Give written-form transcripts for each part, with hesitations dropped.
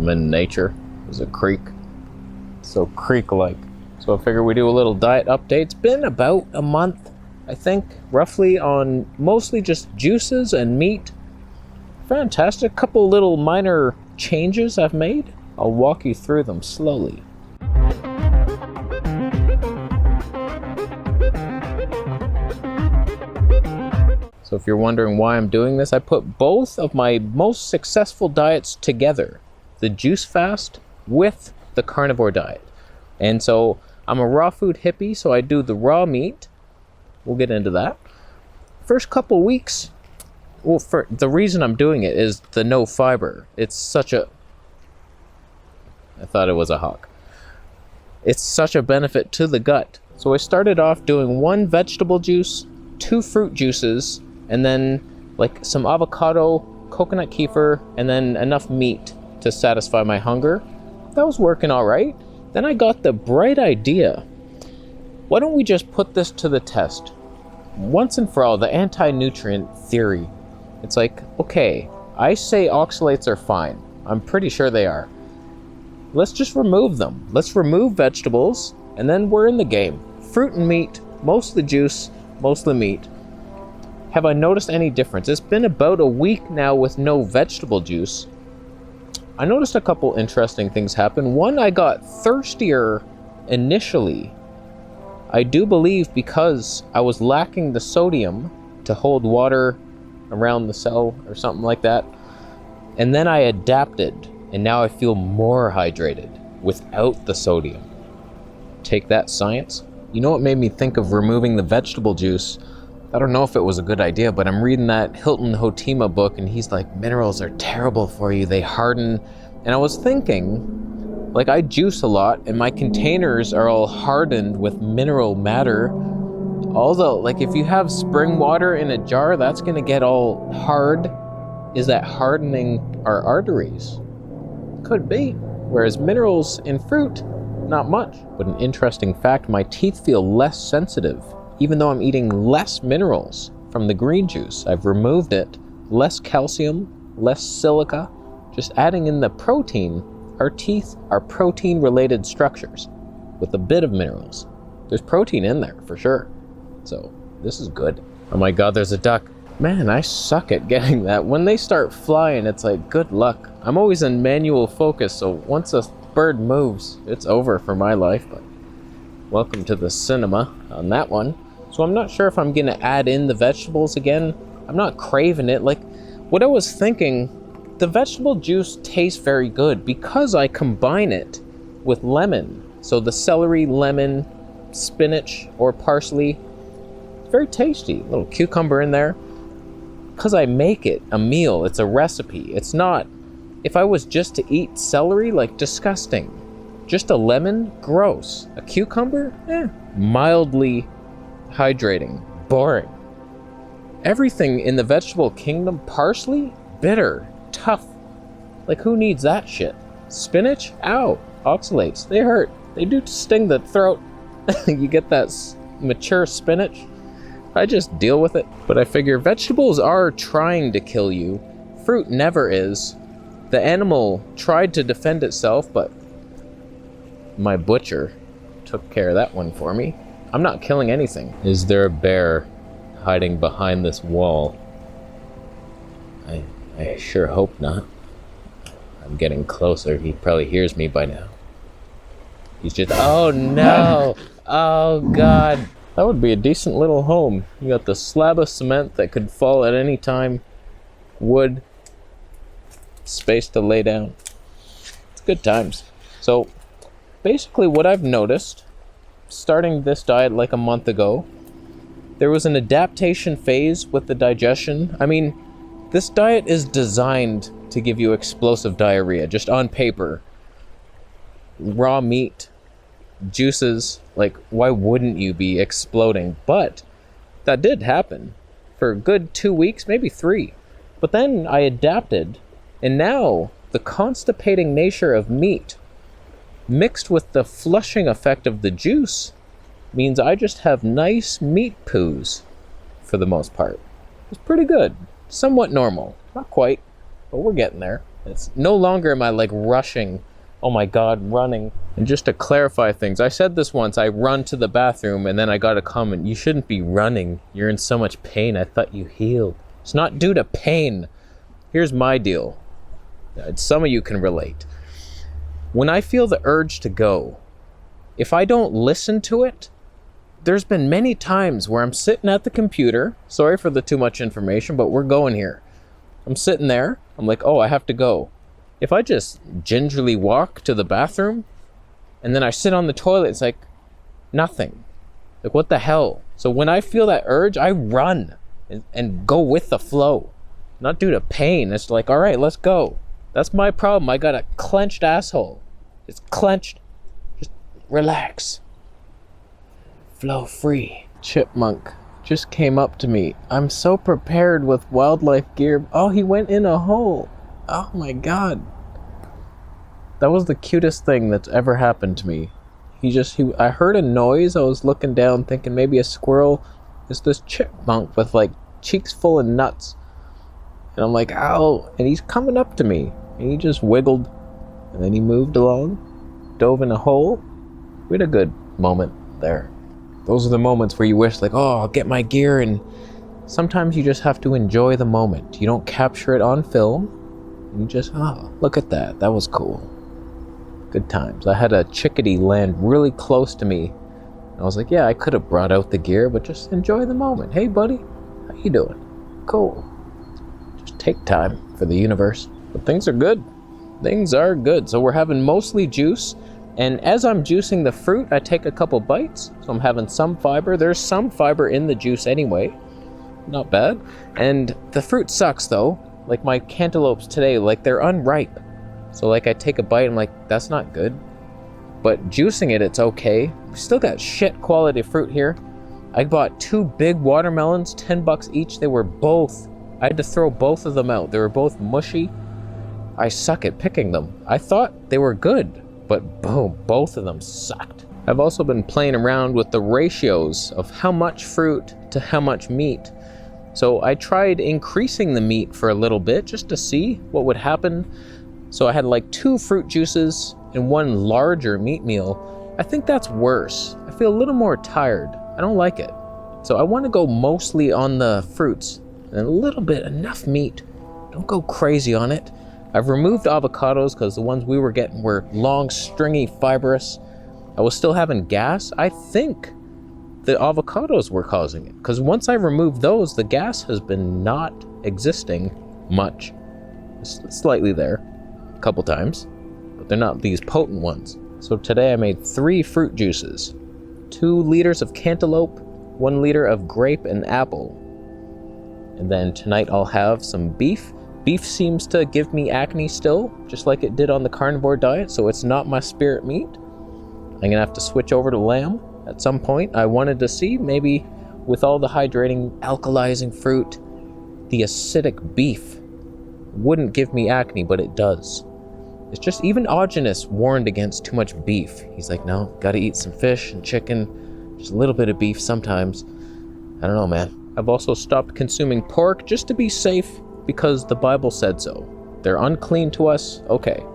I'm in nature. There's a creek. So creek-like. So I figure we do a little diet update. It's been about a month, I think, roughly, on mostly just juices and meat. Fantastic. Couple little minor changes I've made. I'll walk you through them slowly. So if you're wondering why I'm doing this, I put both of my most successful diets together. The juice fast with the carnivore diet. And so I'm a raw food hippie, so I do the raw meat. We'll get into that. First couple weeks, well, for the reason I'm doing it is the no fiber. It's such a... I thought it was a hawk. It's such a benefit to the gut. So I started off doing 1 vegetable juice, 2 fruit juices, and then like some avocado, coconut kefir, and then enough meat to satisfy my hunger. That was working all right. Then I got the bright idea. Why don't we just put this to the test? Once and for all, the anti-nutrient theory. It's like, okay, I say oxalates are fine. I'm pretty sure they are. Let's just remove them. Let's remove vegetables, and then we're in the game. Fruit and meat, mostly juice, mostly meat. Have I noticed any difference? It's been about a week now with no vegetable juice. I noticed a couple interesting things happen. One, I got thirstier initially. I do believe because I was lacking the sodium to hold water around the cell or something like that. And then I adapted, and now I feel more hydrated without the sodium. Take that, science. You know what made me think of removing the vegetable juice? I don't know if it was a good idea, but I'm reading that Hilton Hotima book, and he's like, minerals are terrible for you, they harden. And I was thinking, like, I juice a lot, and my containers are all hardened with mineral matter. Although, like, if you have spring water in a jar, that's gonna get all hard. Is that hardening our arteries? Could be. Whereas minerals in fruit, not much. But an interesting fact, my teeth feel less sensitive, even though I'm eating less minerals from the green juice. I've removed it. Less calcium, less silica, just adding in the protein. Our teeth are protein-related structures with a bit of minerals. There's protein in there, for sure. So, this is good. Oh my god, there's a duck. Man, I suck at getting that. When they start flying, it's like, good luck. I'm always in manual focus, so once a bird moves, it's over for my life, but welcome to the cinema on that one. So I'm not sure if I'm gonna add in the vegetables again. I'm not craving it. Like, what I was thinking, the vegetable juice tastes very good because I combine it with lemon. So the celery, lemon, spinach, or parsley, it's very tasty. A little cucumber in there. Because I make it a meal, it's a recipe. It's not, if I was just to eat celery, like, disgusting. Just a lemon, gross. A cucumber, mildly hydrating, boring. Everything in the vegetable kingdom, parsley, bitter, tough. Like, who needs that shit? Spinach, ow, oxalates, they hurt. They do sting the throat. You get that mature spinach. I just deal with it. But I figure vegetables are trying to kill you. Fruit never is. The animal tried to defend itself, but my butcher took care of that one for me. I'm not killing anything. Is there a bear hiding behind this wall? I sure hope not. I'm getting closer. He probably hears me by now. He's just, oh no! Oh god. That would be a decent little home. You got the slab of cement that could fall at any time. Wood. Space to lay down. It's good times. So, basically what I've noticed, starting this diet like a month ago, there was an adaptation phase with the digestion. I mean, this diet is designed to give you explosive diarrhea, just on paper. Raw meat, juices, like, why wouldn't you be exploding? But that did happen for a good 2 weeks, maybe 3. But then I adapted, and now the constipating nature of meat mixed with the flushing effect of the juice means I just have nice meat poos for the most part. It's pretty good. Somewhat normal. Not quite, but we're getting there. It's no longer am I like rushing, oh my God, running. And just to clarify things, I said this once, I run to the bathroom and then I got a comment, you shouldn't be running. You're in so much pain. I thought you healed. It's not due to pain. Here's my deal. Some of you can relate. When I feel the urge to go, if I don't listen to it, there's been many times where I'm sitting at the computer. Sorry for the too much information, but we're going here. I'm sitting there. I'm like, oh, I have to go. If I just gingerly walk to the bathroom and then I sit on the toilet, it's like nothing. Like, what the hell? So when I feel that urge, I run and go with the flow. Not due to pain. It's like, all right, let's go. That's my problem. I got a clenched asshole. It's clenched. Just relax. Flow free. Chipmunk just came up to me. I'm so prepared with wildlife gear. Oh, he went in a hole. Oh my God. That was the cutest thing that's ever happened to me. I heard a noise. I was looking down thinking maybe a squirrel. It's this chipmunk with like cheeks full of nuts. And I'm like, ow. And he's coming up to me. And he just wiggled. And then he moved along. Dove in a hole. We had a good moment there. Those are the moments where you wish like, oh, I'll get my gear. And sometimes you just have to enjoy the moment. You don't capture it on film. You just, oh, look at that. That was cool. Good times. I had a chickadee land really close to me. I was like, yeah, I could have brought out the gear, but just enjoy the moment. Hey, buddy, how you doing? Cool. Just take time for the universe. But things are good. Things are good. So we're having mostly juice. And as I'm juicing the fruit, I take a couple bites. So I'm having some fiber. There's some fiber in the juice anyway. Not bad. And the fruit sucks, though. Like my cantaloupes today, like they're unripe. So like I take a bite, I'm like, that's not good. But juicing it, it's okay. We still got shit quality fruit here. I bought 2 big watermelons, $10 each. I had to throw both of them out. They were both mushy. I suck at picking them. I thought they were good, but boom, both of them sucked. I've also been playing around with the ratios of how much fruit to how much meat. So I tried increasing the meat for a little bit just to see what would happen. So I had like 2 fruit juices and 1 larger meat meal. I think that's worse. I feel a little more tired. I don't like it. So I want to go mostly on the fruits and a little bit, enough meat. Don't go crazy on it. I've removed avocados because the ones we were getting were long, stringy, fibrous. I was still having gas. I think the avocados were causing it, because once I removed those, the gas has been not existing much. It's slightly there a couple times, but they're not these potent ones. So today I made 3 fruit juices, 2 liters of cantaloupe, 1 liter of grape and apple. And then tonight I'll have some beef. Beef seems to give me acne still, just like it did on the carnivore diet, so it's not my spirit meat. I'm gonna have to switch over to lamb at some point. I wanted to see maybe with all the hydrating, alkalizing fruit, the acidic beef wouldn't give me acne, but it does. It's just, even Augenus warned against too much beef. He's like, no, gotta eat some fish and chicken, just a little bit of beef sometimes. I don't know, man. I've also stopped consuming pork just to be safe, because the Bible said so. They're unclean to us. Okay,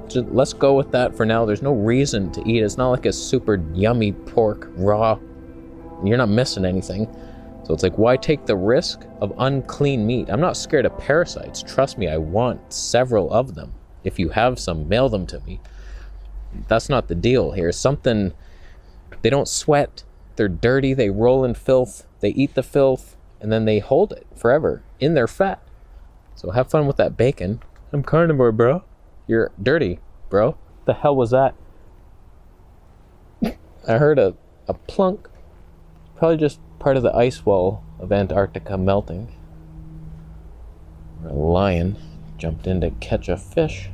just let's go with that for now. There's no reason to eat it. It's not like a super yummy pork raw. You're not missing anything. So it's like, why take the risk of unclean meat? I'm not scared of parasites. Trust me, I want several of them. If you have some, mail them to me. That's not the deal here. Something, they don't sweat. They're dirty. They roll in filth. They eat the filth, and then they hold it forever in their fat. So have fun with that bacon. I'm carnivore, bro. You're dirty, bro. What the hell was that? I heard a plunk. Probably just part of the ice wall of Antarctica melting. Or a lion jumped in to catch a fish.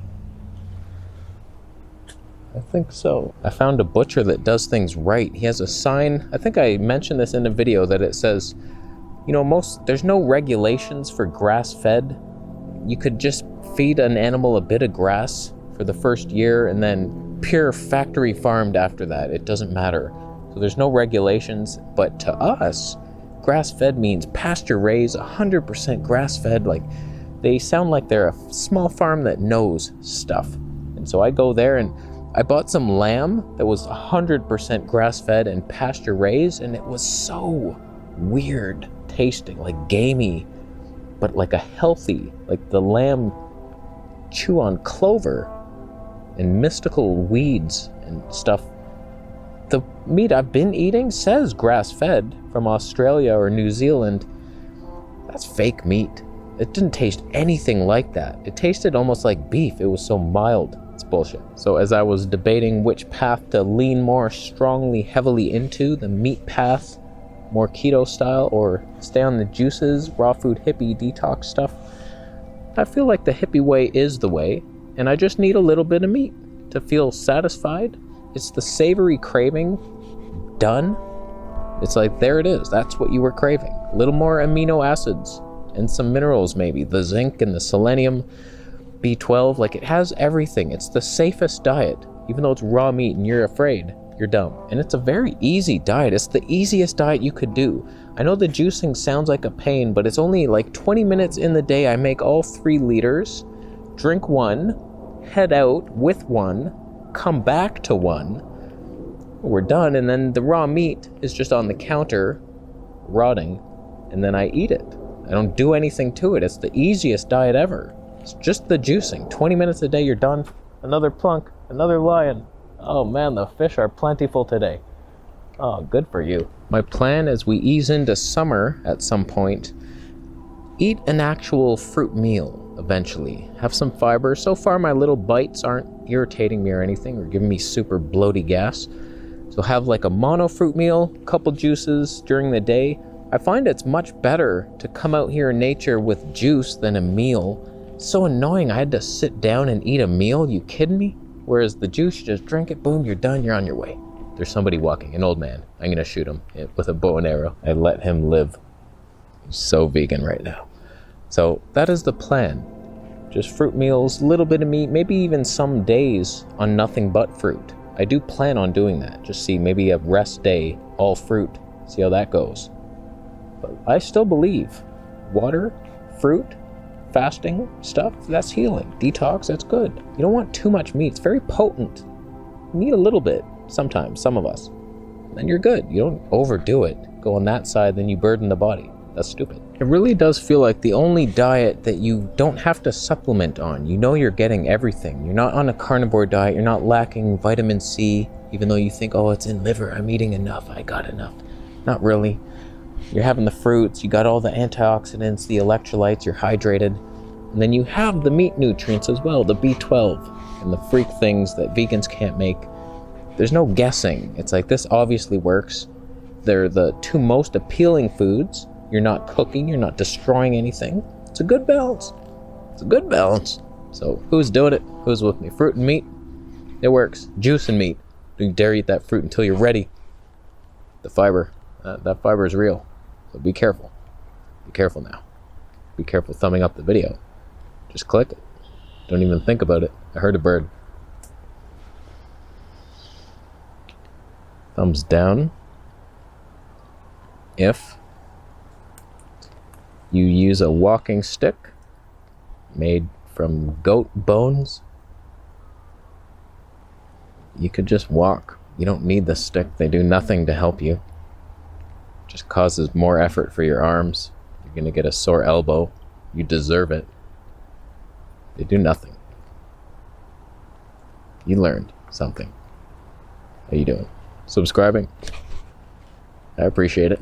I think so. I found a butcher that does things right. He has a sign. I think I mentioned this in a video that it says, you know, there's no regulations for grass-fed. You could just feed an animal a bit of grass for the first year and then pure factory farmed after that. It doesn't matter. So there's no regulations, but to us, grass-fed means pasture raised, 100% grass-fed. Like, they sound like they're a small farm that knows stuff. And so I go there and I bought some lamb that was 100% grass-fed and pasture-raised, and it was so weird tasting, like gamey, but like a healthy, like the lamb chew on clover and mystical weeds and stuff. The meat I've been eating says grass-fed from Australia or New Zealand. That's fake meat. It didn't taste anything like that. It tasted almost like beef. It was so mild. It's bullshit. So as I was debating which path to lean more strongly, heavily into, the meat path, more keto style, or stay on the juices, raw food, hippie, detox stuff, I feel like the hippie way is the way, and I just need a little bit of meat to feel satisfied. It's the savory craving done. It's like, there it is. That's what you were craving. A little more amino acids and some minerals, maybe the zinc and the selenium, B12. Like, it has everything. It's the safest diet. Even though it's raw meat and you're afraid, you're dumb. And it's a very easy diet. It's the easiest diet you could do. I know the juicing sounds like a pain, but it's only like 20 minutes in the day. I make all 3 liters, drink 1, head out with 1, come back to 1. We're done, and then the raw meat is just on the counter rotting, and then I eat it. I don't do anything to it. It's the easiest diet ever. It's just the juicing. 20 minutes a day, you're done. Another plunk, another lion. Oh man, the fish are plentiful today. Oh, good for you. My plan as we ease into summer at some point, eat an actual fruit meal eventually. Have some fiber. So far my little bites aren't irritating me or anything or giving me super bloaty gas. So have like a mono fruit meal, couple juices during the day. I find it's much better to come out here in nature with juice than a meal. It's so annoying I had to sit down and eat a meal. You kidding me? Whereas the juice, you just drink it, boom, you're done, you're on your way. There's somebody walking, an old man. I'm gonna shoot him with a bow and arrow. I let him live. He's so vegan right now. So that is the plan. Just fruit meals, a little bit of meat, maybe even some days on nothing but fruit. I do plan on doing that. Just see, maybe a rest day, all fruit, see how that goes. But I still believe water, fruit, fasting stuff, that's healing. Detox, that's good. You don't want too much meat. It's very potent. You need a little bit sometimes, some of us. Then you're good. You don't overdo it. Go on that side, then you burden the body. That's stupid. It really does feel like the only diet that you don't have to supplement on. You know you're getting everything. You're not on a carnivore diet. You're not lacking vitamin C, even though you think, oh, it's in liver. I'm eating enough. I got enough. Not really. You're having the fruits. You got all the antioxidants, the electrolytes. You're hydrated. And then you have the meat nutrients as well, the B12 and the freak things that vegans can't make. There's no guessing. It's like, this obviously works. They're the 2 most appealing foods. You're not cooking, you're not destroying anything. It's a good balance. It's a good balance. So who's doing it? Who's with me? Fruit and meat? It works. Juice and meat. You dare eat that fruit until you're ready. The fiber. That fiber is real. So be careful. Be careful now. Be careful thumbing up the video. Just click it. Don't even think about it. I heard a bird. Thumbs down if you use a walking stick made from goat bones. You could just walk. You don't need the stick. They do nothing to help you. Just causes more effort for your arms. You're gonna get a sore elbow. You deserve it. They do nothing. You learned something. How you doing? Subscribing? I appreciate it.